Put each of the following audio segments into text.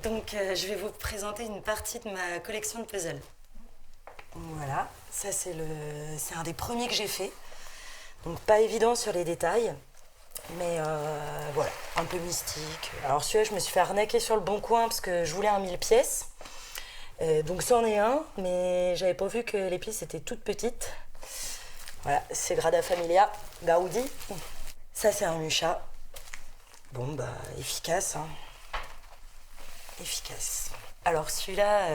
Donc je vais vous présenter une partie de ma collection de puzzles. Voilà, ça c'est un des premiers que j'ai fait. Donc pas évident sur les détails, mais voilà, un peu mystique. Alors celui-là, je me suis fait arnaquer sur le bon coin parce que je voulais un 1000 pièces. Donc c'en est un, mais j'avais pas vu que les pièces étaient toutes petites. Voilà, c'est Grada Familia, Gaudi. Ça c'est un Mucha. Bon bah efficace, hein. Efficace. Alors celui-là,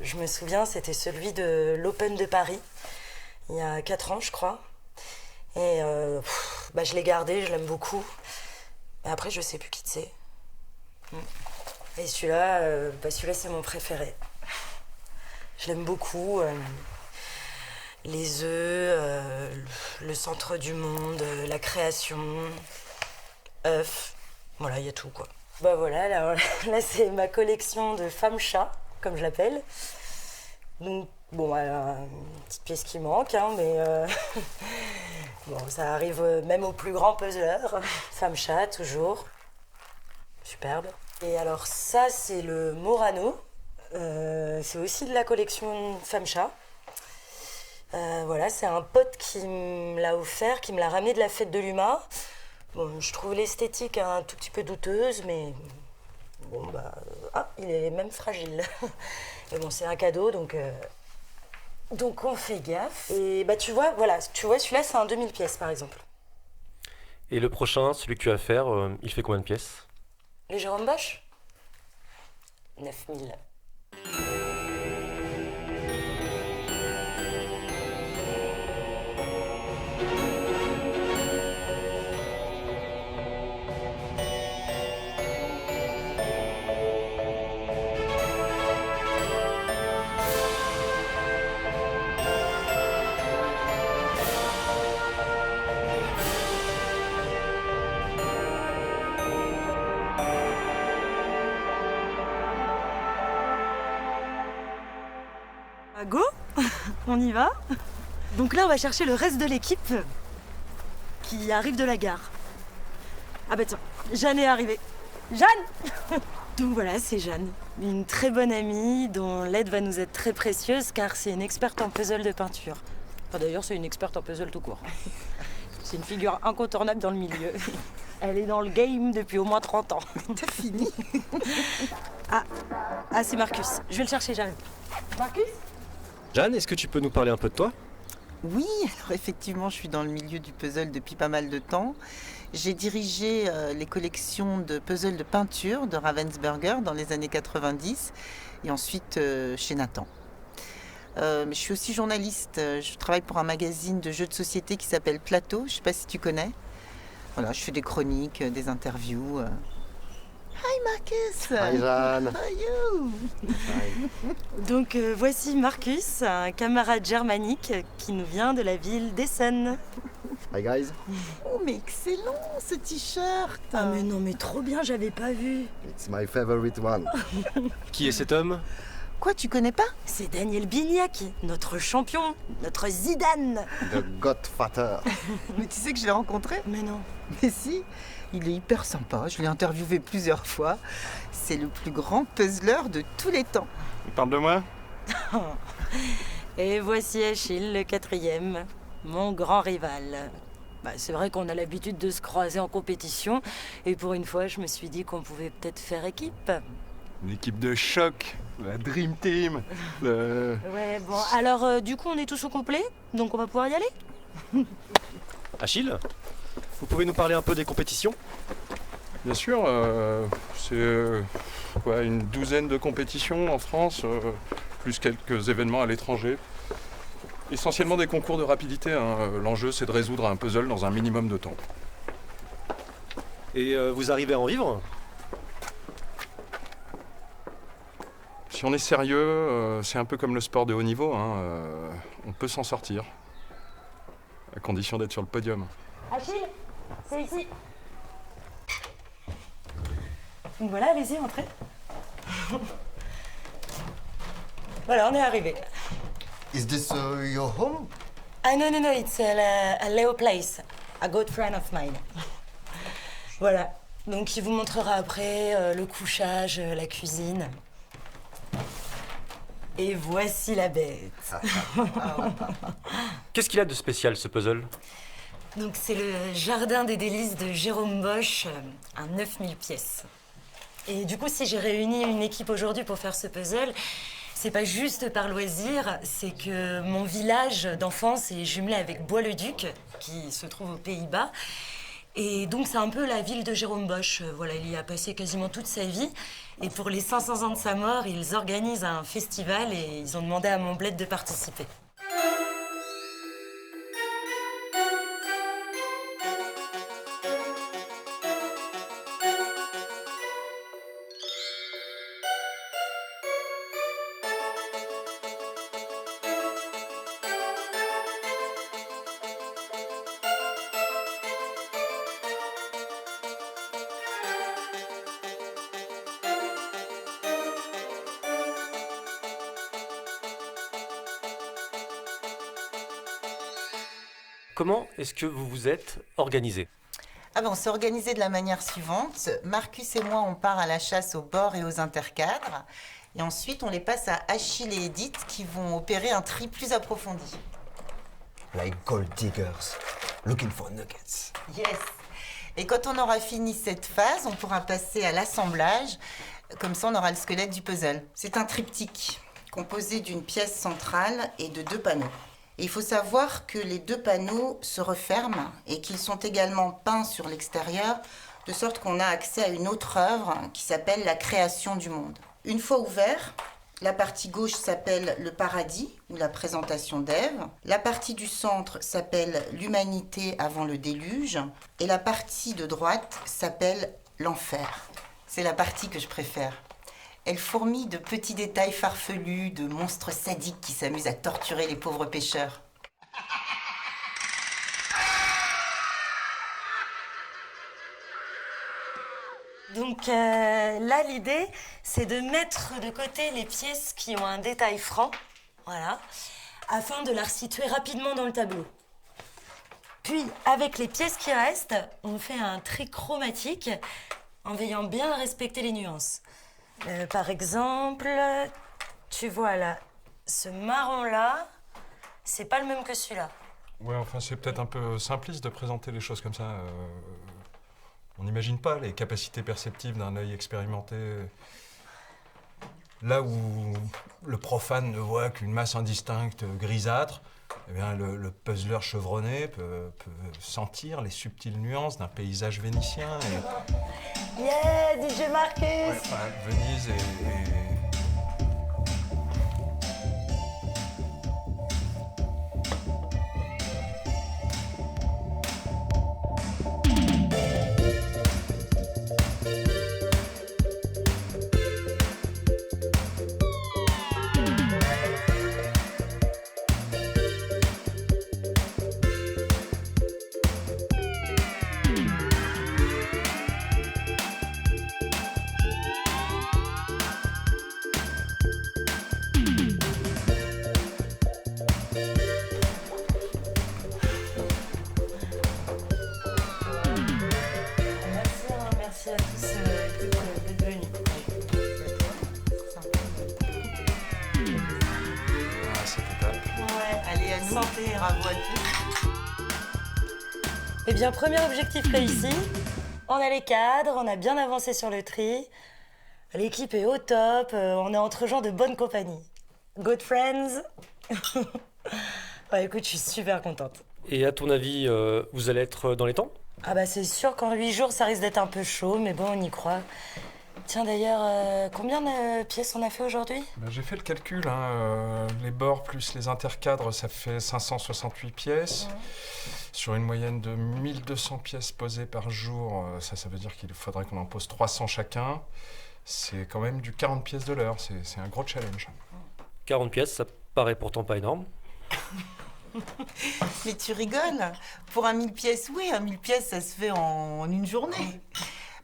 je me souviens, c'était celui de l'Open de Paris, il y a 4 ans je crois. Et je l'ai gardé, je l'aime beaucoup. Mais après je sais plus qui c'est. Et celui-là, celui-là c'est mon préféré. Je l'aime beaucoup. Les œufs, le centre du monde, la création, œufs, voilà, il y a tout quoi. Bah voilà, là c'est ma collection de femmes chats, comme je l'appelle. Donc bon, une petite pièce qui manque, hein, mais bon, ça arrive même aux plus grands puzzleurs. Femme chat, toujours. Superbe. Et alors ça, c'est le Morano. C'est aussi de la collection Femme chat. Voilà, c'est un pote qui me l'a offert, qui me l'a ramené de la fête de l'UMA. Bon, je trouve l'esthétique un tout petit peu douteuse, mais bon, il est même fragile. Mais bon, c'est un cadeau, donc on fait gaffe. Et tu vois, celui-là, c'est un 2000 pièces, par exemple. Et le prochain, celui que tu vas faire, il fait combien de pièces? Les Jérôme Bosch 9000. Go, on y va. Donc là, on va chercher le reste de l'équipe qui arrive de la gare. Ah bah tiens, Jeanne est arrivée. Jeanne! Donc voilà, c'est Jeanne, une très bonne amie dont l'aide va nous être très précieuse car c'est une experte en puzzle de peinture. Enfin, d'ailleurs, c'est une experte en puzzle tout court. C'est une figure incontournable dans le milieu. Elle est dans le game depuis au moins 30 ans. T'as fini? Ah, c'est Marcus. Je vais le chercher, Jeanne. Marcus? Jeanne, est-ce que tu peux nous parler un peu de toi? Oui, alors effectivement, je suis dans le milieu du puzzle depuis pas mal de temps. J'ai dirigé les collections de puzzles de peinture de Ravensburger dans les années 90 et ensuite chez Nathan. Mais je suis aussi journaliste. Je travaille pour un magazine de jeux de société qui s'appelle Plateau. Je ne sais pas si tu connais. Voilà, je fais des chroniques, des interviews. Hi Marcus! Hi Jeanne! How are you? Donc voici Marcus, un camarade germanique qui nous vient de la ville d'Essen. Hi guys! Oh mais excellent ce t-shirt! Ah mais non mais trop bien, j'avais pas vu. It's my favorite one. Qui est cet homme? Quoi, tu connais pas? C'est Daniel Bignac, notre champion, notre Zidane. The Godfather. Mais tu sais que je l'ai rencontré? Mais non. Mais si, il est hyper sympa, je l'ai interviewé plusieurs fois. C'est le plus grand puzzler de tous les temps. Il parle de moi? Et voici Achille, le 4e, mon grand rival. C'est vrai qu'on a l'habitude de se croiser en compétition, et pour une fois, je me suis dit qu'on pouvait peut-être faire équipe. Une équipe de choc, la Dream Team. Ouais, bon, alors du coup, on est tous au complet, donc on va pouvoir y aller. Achille, vous pouvez nous parler un peu des compétitions? Bien sûr, c'est une douzaine de compétitions en France, plus quelques événements à l'étranger. Essentiellement des concours de rapidité, hein. L'enjeu, c'est de résoudre un puzzle dans un minimum de temps. Et vous arrivez à en vivre? Si on est sérieux, c'est un peu comme le sport de haut niveau, hein. On peut s'en sortir, à condition d'être sur le podium. Achille, c'est ici. Donc voilà, allez-y, entrez. Voilà, on est arrivé. Is this your home? Ah non, it's a Leo Place, a good friend of mine. Voilà, Donc il vous montrera après le couchage, la cuisine. Et voici la bête. Qu'est-ce qu'il a de spécial, ce puzzle? Donc c'est le jardin des délices de Jérôme Bosch, un 9000 pièces. Et du coup, si j'ai réuni une équipe aujourd'hui pour faire ce puzzle, c'est pas juste par loisir, c'est que mon village d'enfance est jumelé avec Bois-le-Duc, qui se trouve aux Pays-Bas. Et donc c'est un peu la ville de Jérôme Bosch. Voilà, il y a passé quasiment toute sa vie. Et pour les 500 ans de sa mort, ils organisent un festival et ils ont demandé à Montbled de participer. Comment est-ce que vous vous êtes organisé? Ah ben, on s'est organisé de la manière suivante. Marcus et moi, on part à la chasse aux bords et aux intercadres. Et ensuite, on les passe à Achille et Edith qui vont opérer un tri plus approfondi. Like gold diggers, looking for nuggets. Yes. Et quand on aura fini cette phase, on pourra passer à l'assemblage. Comme ça, on aura le squelette du puzzle. C'est un triptyque composé d'une pièce centrale et de 2 panneaux. Et il faut savoir que les 2 panneaux se referment et qu'ils sont également peints sur l'extérieur, de sorte qu'on a accès à une autre œuvre qui s'appelle La création du monde. Une fois ouvert, la partie gauche s'appelle Le paradis, ou la présentation d'Ève. La partie du centre s'appelle L'humanité avant le déluge. Et la partie de droite s'appelle L'enfer. C'est la partie que je préfère. Elle fourmille de petits détails farfelus, de monstres sadiques qui s'amusent à torturer les pauvres pêcheurs. Donc là, l'idée, c'est de mettre de côté les pièces qui ont un détail franc, voilà, afin de la resituer rapidement dans le tableau. Puis, avec les pièces qui restent, on fait un tri chromatique en veillant bien à respecter les nuances. Par exemple, tu vois là, ce marron-là, c'est pas le même que celui-là. Ouais, enfin, c'est peut-être un peu simpliste de présenter les choses comme ça. On n'imagine pas les capacités perceptives d'un œil expérimenté. Là où le profane ne voit qu'une masse indistincte grisâtre, eh bien, le puzzler chevronné peut sentir les subtiles nuances d'un paysage vénitien. Yeah, DJ Marcus! Ouais, enfin, Venise et... Merci à tous d'être venus. Ah, c'est top. Ouais, Allez, à nous. santé. Bravo à tous. Eh bien, premier objectif réussi. On a les cadres, on a bien avancé sur le tri. L'équipe est au top, on est entre gens de bonne compagnie. Good friends. Ouais, écoute, je suis super contente. Et à ton avis, vous allez être dans les temps? Ah bah c'est sûr qu'en 8 jours, ça risque d'être un peu chaud, mais bon, on y croit. Tiens d'ailleurs, combien de pièces on a fait aujourd'hui? Ben, j'ai fait le calcul, hein, les bords plus les intercadres, ça fait 568 pièces. Ouais. Sur une moyenne de 1200 pièces posées par jour, ça veut dire qu'il faudrait qu'on en pose 300 chacun. C'est quand même du 40 pièces de l'heure, c'est un gros challenge. 40 pièces, ça paraît pourtant pas énorme. Mais tu rigoles. Pour un 1000 pièces, oui, un 1000 pièces, ça se fait en une journée.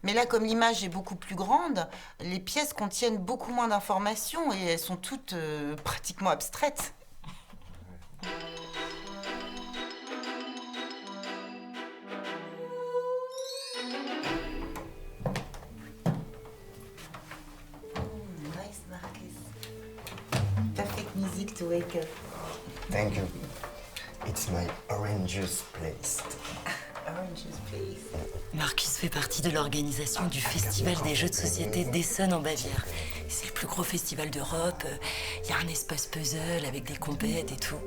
Mais là, comme l'image est beaucoup plus grande, les pièces contiennent beaucoup moins d'informations et elles sont toutes pratiquement abstraites. to wake up. Thank you. It's my orange juice place. Oranges, please. Marcus fait partie de l'organisation du Festival des Jeux de Société d'Essen en Bavière. C'est le plus gros festival d'Europe. Il y a un espace puzzle avec des compètes et tout.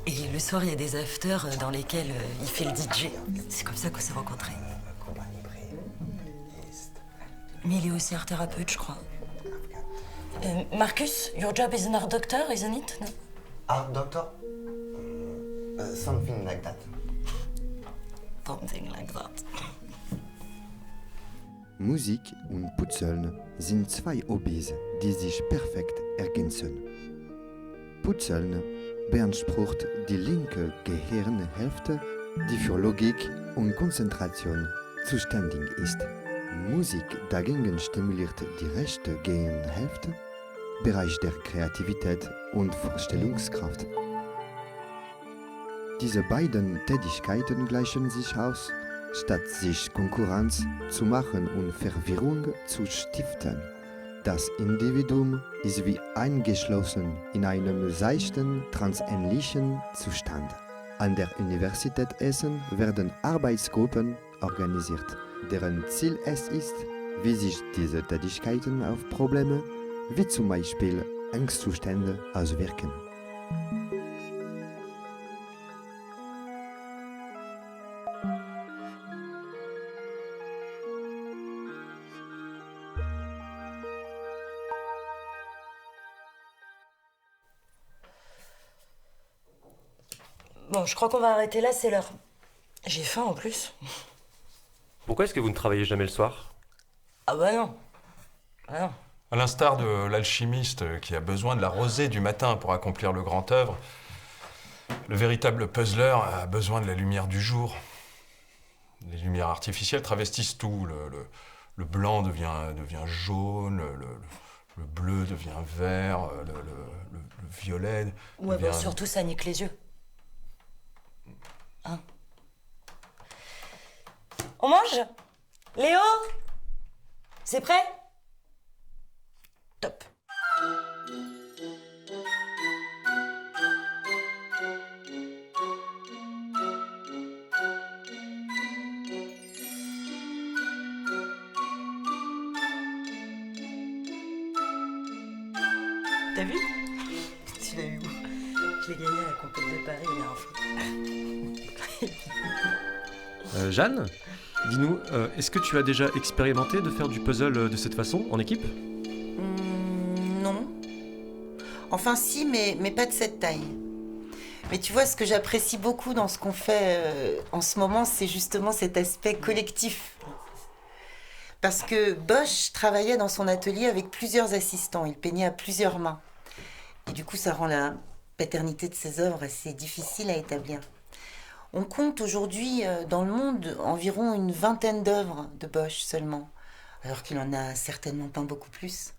Et le soir, il y a des afters dans lesquels il fait le DJ. C'est comme ça qu'on s'est rencontrés. Mais il est aussi art thérapeute, je crois. Marcus, your job is an art doctor, isn't it? No? Art doctor? Something like that. Something like that. Musik und Putzeln sind zwei Hobbys, die sich perfekt ergänzen. Putzeln beansprucht die linke Gehirnhälfte, die für Logik und Konzentration zuständig ist. Musik dagegen stimuliert die rechte Gehirnhälfte, Bereich der Kreativität und Vorstellungskraft. Diese beiden Tätigkeiten gleichen sich aus, statt sich Konkurrenz zu machen und Verwirrung zu stiften. Das Individuum ist wie eingeschlossen in einem seichten, transähnlichen Zustand. An der Universität Essen werden Arbeitsgruppen organisiert, deren Ziel es ist, wie sich diese Tätigkeiten auf Probleme, wie zum Beispiel Angstzustände, auswirken. Bon, je crois qu'on va arrêter là, c'est l'heure. J'ai faim en plus. Pourquoi est-ce que vous ne travaillez jamais le soir? Ah bah non. Ah non. À l'instar de l'alchimiste qui a besoin de la rosée du matin pour accomplir le grand œuvre, le véritable puzzler a besoin de la lumière du jour. Les lumières artificielles travestissent tout. Le blanc devient jaune, le bleu devient vert, le violet Ouais, devient... bah surtout ça nique les yeux. Hein? On mange? Léo? C'est prêt? Top. T'as vu? Tu l'as eu où? Je l'ai gagné à la compète de Paris la dernière fois. Jeanne, dis-nous, est-ce que tu as déjà expérimenté de faire du puzzle de cette façon, en équipe? Non. Enfin si, mais pas de cette taille. Mais tu vois, ce que j'apprécie beaucoup dans ce qu'on fait en ce moment, c'est justement cet aspect collectif. Parce que Bosch travaillait dans son atelier avec plusieurs assistants. Il peignait à plusieurs mains. Et du coup, ça rend la paternité de ses œuvres assez difficile à établir. On compte aujourd'hui dans le monde environ une vingtaine d'œuvres de Bosch seulement, alors qu'il en a certainement peint beaucoup plus.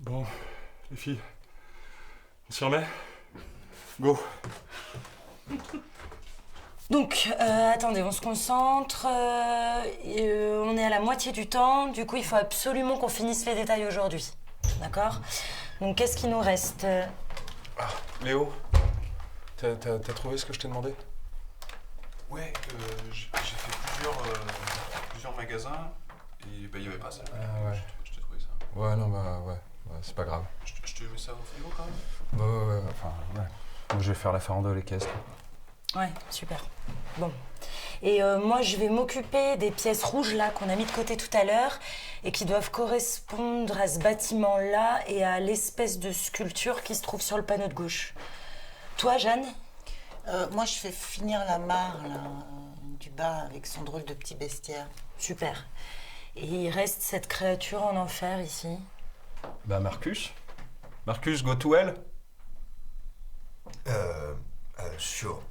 Bon, les filles, on s'y remet? Go! Donc, attendez, on se concentre. On est à la moitié du temps. Du coup, il faut absolument qu'on finisse les détails aujourd'hui. D'accord? Donc, qu'est-ce qui nous reste? Ah, Léo, t'as trouvé ce que je t'ai demandé? Ouais, j'ai fait plusieurs magasins et bah, il n'y avait pas ça. Ah ouais. Je t'ai trouvé ça. Ouais, non, ouais, c'est pas grave. Je te mets ça au frigo quand même. Ouais, enfin, ouais. Moi, je vais faire la farandole les caisses. Ouais, super. Bon. Et moi, je vais m'occuper des pièces rouges là qu'on a mis de côté tout à l'heure et qui doivent correspondre à ce bâtiment-là et à l'espèce de sculpture qui se trouve sur le panneau de gauche. Toi, Jeanne? Moi, je fais finir la mare là, du bas avec son drôle de petit bestiaire. Super. Et il reste cette créature en enfer ici. Bah, Marcus, go to hell. Sure.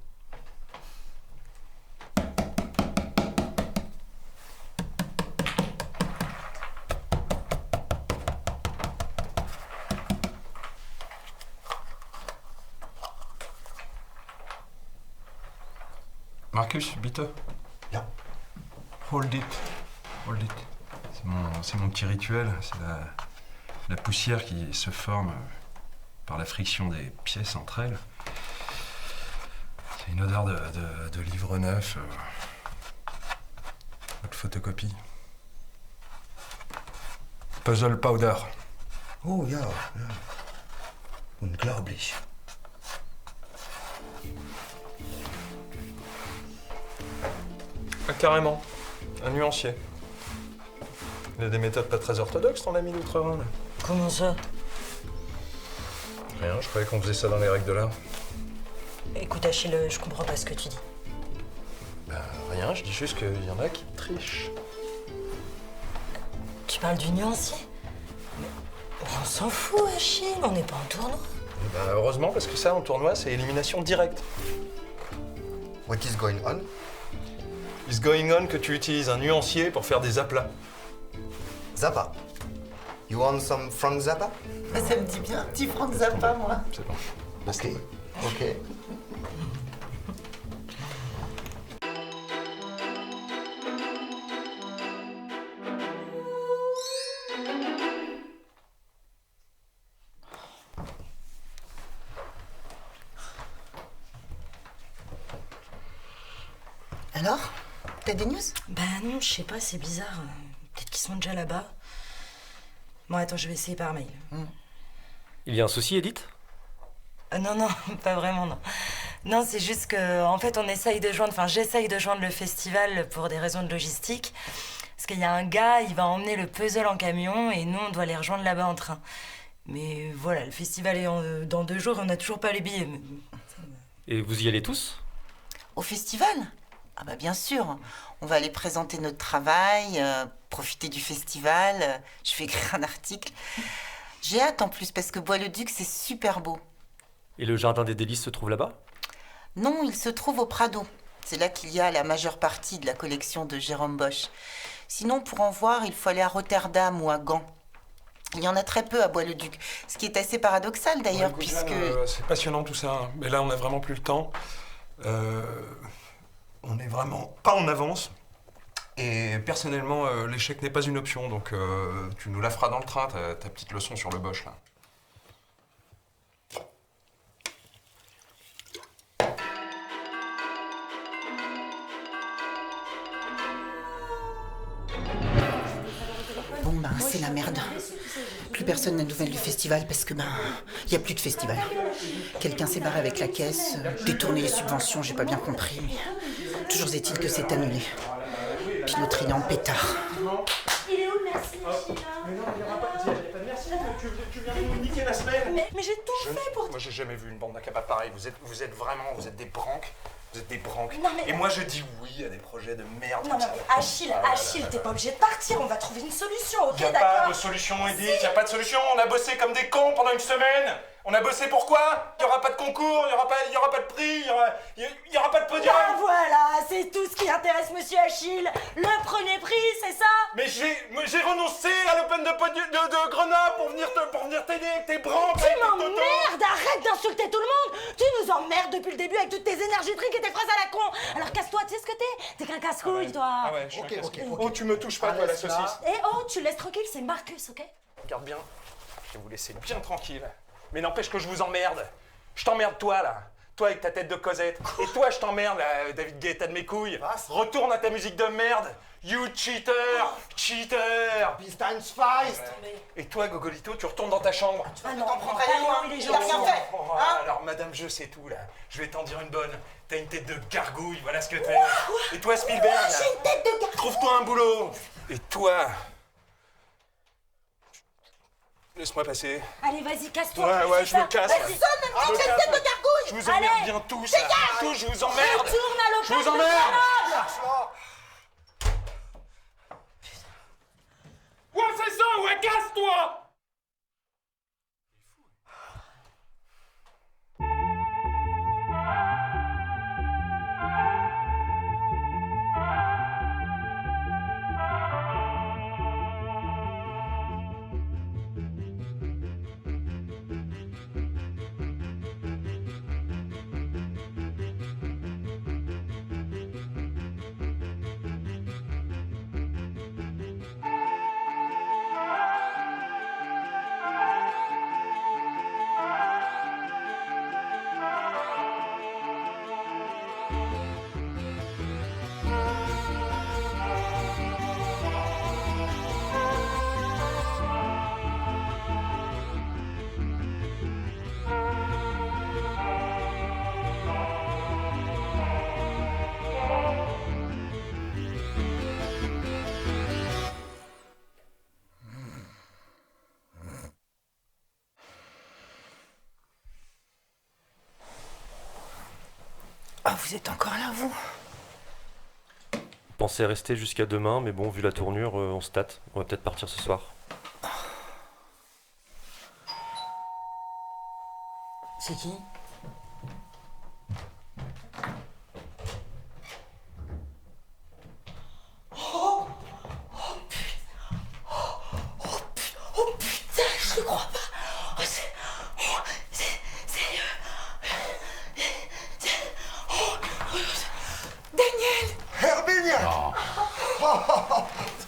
Marcus, bitte. Ja. Hold it. C'est mon petit rituel. C'est la poussière qui se forme par la friction des pièces entre elles. C'est une odeur de livre neuf, de photocopie. Puzzle powder. Oh ja, ja. Unglaublich. Ah, carrément. Un nuancier. Il a des méthodes pas très orthodoxes, ton ami d'Outre-Rhin, là. Comment ça? Rien, je croyais qu'on faisait ça dans les règles de l'art. Écoute Achille, je comprends pas ce que tu dis. Ben, rien, je dis juste qu'il y en a qui trichent. Tu parles du nuancier? Mais on s'en fout Achille, on n'est pas en tournoi. Ben, heureusement, parce que ça, en tournoi, c'est élimination directe. What is going on? It's going on que tu utilises un nuancier pour faire des aplats. Zappa. You want some Frank Zappa? Bah, ça me dit bien, petit Frank Zappa, moi. C'est bon. Ok, ok. Alors, t'as des news? Bah non, je sais pas, c'est bizarre. Peut-être qu'ils sont déjà là-bas. Bon, attends, je vais essayer par mail. Il y a un souci, Edith? Non, non, pas vraiment, non. Non, c'est juste que, en fait, on essaye de joindre, enfin, j'essaye de joindre le festival pour des raisons de logistique. Parce qu'il y a un gars, il va emmener le puzzle en camion et nous, on doit les rejoindre là-bas en train. Mais voilà, le festival est dans 2 jours et on n'a toujours pas les billets. Et vous y allez tous? Au festival? Ah bah bien sûr. On va aller présenter notre travail, profiter du festival. Je vais écrire un article. J'ai hâte en plus parce que Bois-le-Duc, c'est super beau. Et le jardin des délices se trouve là-bas? Non, il se trouve au Prado. C'est là qu'il y a la majeure partie de la collection de Jérôme Bosch. Sinon, pour en voir, il faut aller à Rotterdam ou à Gand. Il y en a très peu à Bois-le-Duc. Ce qui est assez paradoxal d'ailleurs, Écoute, puisque... Jeanne, c'est passionnant tout ça, hein. Mais là, on n'a vraiment plus le temps. On n'est vraiment pas en avance. Et personnellement, l'échec n'est pas une option, donc tu nous la feras dans le train, ta petite leçon sur le Bosch, là. Bon, ben, c'est la merde. Plus personne n'a de nouvelles du festival parce que, ben, il n'y a plus de festival. Quelqu'un s'est barré avec la caisse, détourné les subventions, j'ai pas bien compris, mais toujours est-il que c'est annulé. Puis l'autre, il est en pétard. Il est où le merci, Mais non, il n'y aura pas de merci, tu viens de nous niquer la semaine. Mais j'ai tout fait pour... Moi, j'ai jamais vu une bande d'incapables pareil. Vous êtes vraiment, vous êtes des branques. Vous êtes des branques. Non, mais- Et moi, je dis oui à des projets de merde. Non, comme non, ça. mais Achille, Achille, t'es pas obligé de partir, on va trouver une solution, ok, Il n'y a d'accord? pas de solution, Edith, il n'y a pas de solution. On a bossé comme des cons pendant une semaine. On a bossé pourquoi? Il n'y aura pas de concours, il n'y aura pas de prix, il y aura pas de podium. Ah voilà, c'est tout ce qui intéresse Monsieur Achille. Le premier prix, c'est ça? Mais j'ai renoncé à l'Open de Grenoble pour venir t'aider avec tes branques. Tu m'emmerdes, arrête d'insulter tout le monde. Tu nous emmerdes depuis le début avec toutes tes énergétriques et tes phrases à la con. Alors casse-toi, tu sais ce que t'es? T'es qu'un casse-couille, toi. Ah ouais, je suis un casse-couille. ok. Oh, tu me touches pas, toi, la saucisse. Et oh, tu laisses tranquille, c'est Marcus, ok? Regarde bien, je vais vous laisser bien tranquille. Mais n'empêche que je vous emmerde. Je t'emmerde toi là. Toi avec ta tête de Cosette. Et toi je t'emmerde là, David Guetta de mes couilles. Retourne à ta musique de merde. You cheater. Cheater. Et toi Gogolito, tu retournes dans ta chambre. Ah non, il est Il a rien gentil. fait. Oh, alors madame je sais tout là. Je vais t'en dire une bonne. T'as une tête de gargouille, voilà ce que t'es. Et toi Spielberg là, J'ai une tête de gars. trouve-toi un boulot. Et toi... Laisse-moi passer. Allez, vas-y, casse-toi. Ouais, c'est je ça. me casse. Vas-y, Je sonne, me j'ai une casse. tête de gargouille. Je vous emmerde Allez, bien tous, là. Tous, je vous emmerde. retourne à Je l'Open vous de emmerde. Grenoble. Ouais, c'est ça, ouais, casse-toi. Ah, vous êtes encore là, vous? Je pensais rester jusqu'à demain, mais bon, vu la tournure, on se tâte. On va peut-être partir ce soir. C'est qui? Herbignac.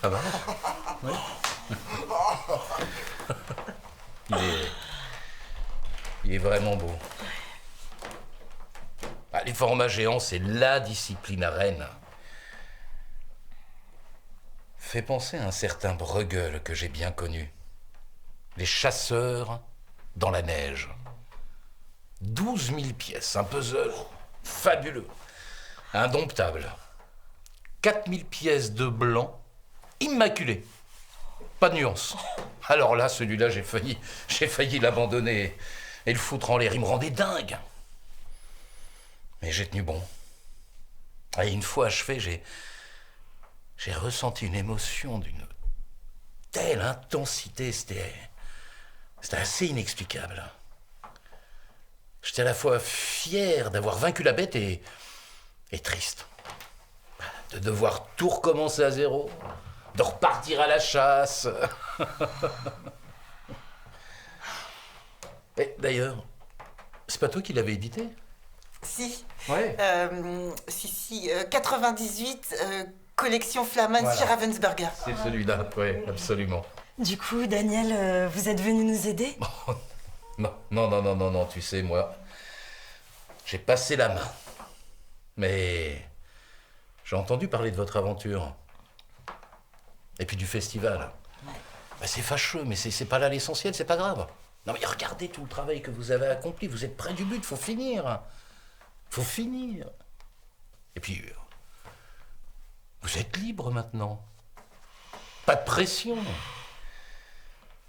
Ça va? Oui. Il est vraiment beau. Ah, les formats géants, c'est la discipline à Rennes. Fait penser à un certain Bruegel que j'ai bien connu. Les chasseurs dans la neige. 12 000 pièces, un puzzle fabuleux, indomptable. 4 000 pièces de blanc, immaculé. Pas de nuance. Alors là, celui-là, j'ai failli l'abandonner et le foutre en l'air. Il me rendait dingue. Mais j'ai tenu bon. Et une fois achevé, j'ai ressenti une émotion d'une telle intensité. C'était assez inexplicable. J'étais à la fois fier d'avoir vaincu la bête et triste. De devoir tout recommencer à zéro, de repartir à la chasse. Et d'ailleurs, c'est pas toi qui l'avais édité? Si. Ouais. Si. 98, collection Flamand Voilà. chez Ravensburger. C'est celui-là, oui, absolument. Du coup, Daniel, vous êtes venu nous aider? Non, tu sais, moi, j'ai passé la main. Mais j'ai entendu parler de votre aventure. Et puis du festival. Bah, c'est fâcheux, mais c'est pas là l'essentiel, c'est pas grave. Non mais regardez tout le travail que vous avez accompli, vous êtes près du but, faut finir. Faut finir. Et puis, vous êtes libre maintenant. Pas de pression.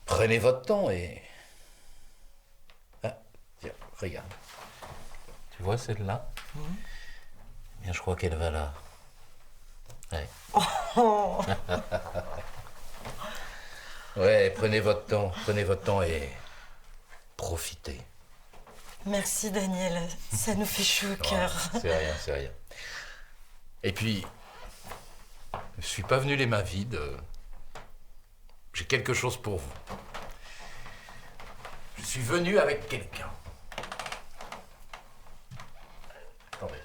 Prenez votre temps et... Ah, tiens, regarde. Tu vois celle-là? Bien, je crois qu'elle va là. Ouais. Ouais, prenez votre temps et profitez. Merci Daniel, ça nous fait chaud au cœur. C'est rien. Et puis, je suis pas venu les mains vides. J'ai quelque chose pour vous. Je suis venu avec quelqu'un. Attendez.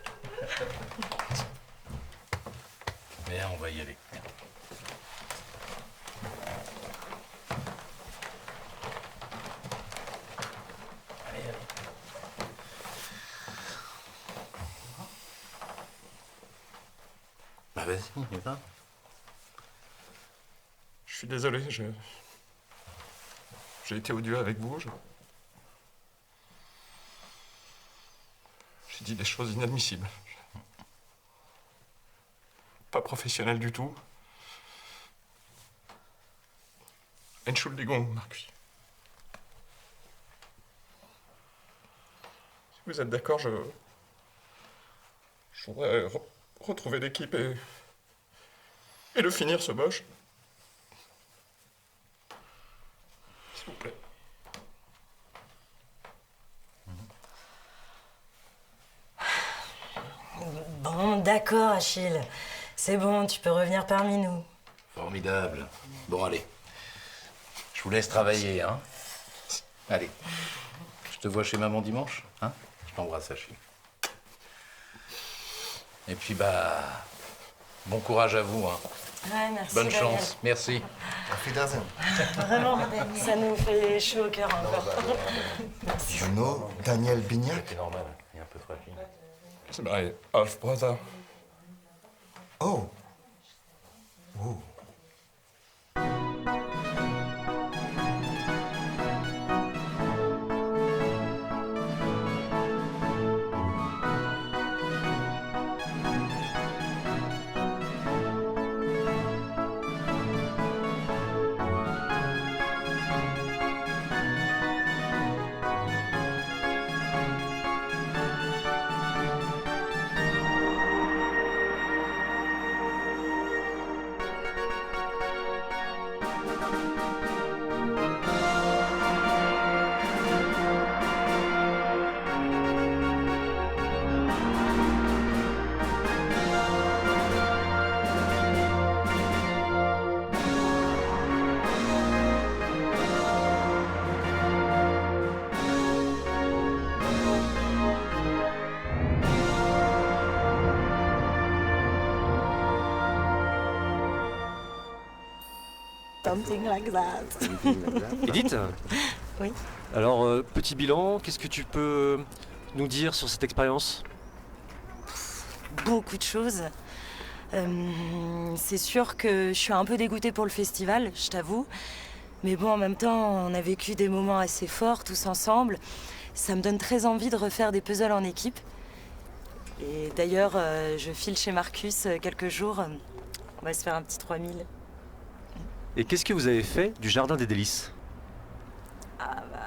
Viens, on va y aller. Viens. Allez. Bah vas-y, y va. Je suis désolé, j'ai été odieux avec vous. J'ai dit des choses inadmissibles. Pas professionnel du tout. Entschuldigung, Marcus. Si vous êtes d'accord, je voudrais retrouver l'équipe et de finir ce moche. S'il vous plaît. Bon, d'accord Achille. C'est bon, tu peux revenir parmi nous. Formidable. Bon, allez. Je vous laisse travailler, hein. Allez. Je te vois chez maman dimanche, hein. Je t'embrasse, Achille. Et puis, bah... bon courage à vous, hein. Ouais, merci Bonne Daniel. chance. Merci. Auf Wiedersehen. Vraiment, ça nous fait chaud au cœur encore. You know Daniel Bignac? C'est normal. Il y a un peu fragile. C'est my half-brother. Oh. Ooh. Something like that. Edith? Oui. Alors, petit bilan, qu'est-ce que tu peux nous dire sur cette expérience? Beaucoup de choses. C'est sûr que je suis un peu dégoûtée pour le festival, je t'avoue. Mais bon, en même temps, on a vécu des moments assez forts tous ensemble. Ça me donne très envie de refaire des puzzles en équipe. Et d'ailleurs, je file chez Marcus quelques jours. On va se faire un petit 3000. Et qu'est-ce que vous avez fait du Jardin des Délices? Ah, bah,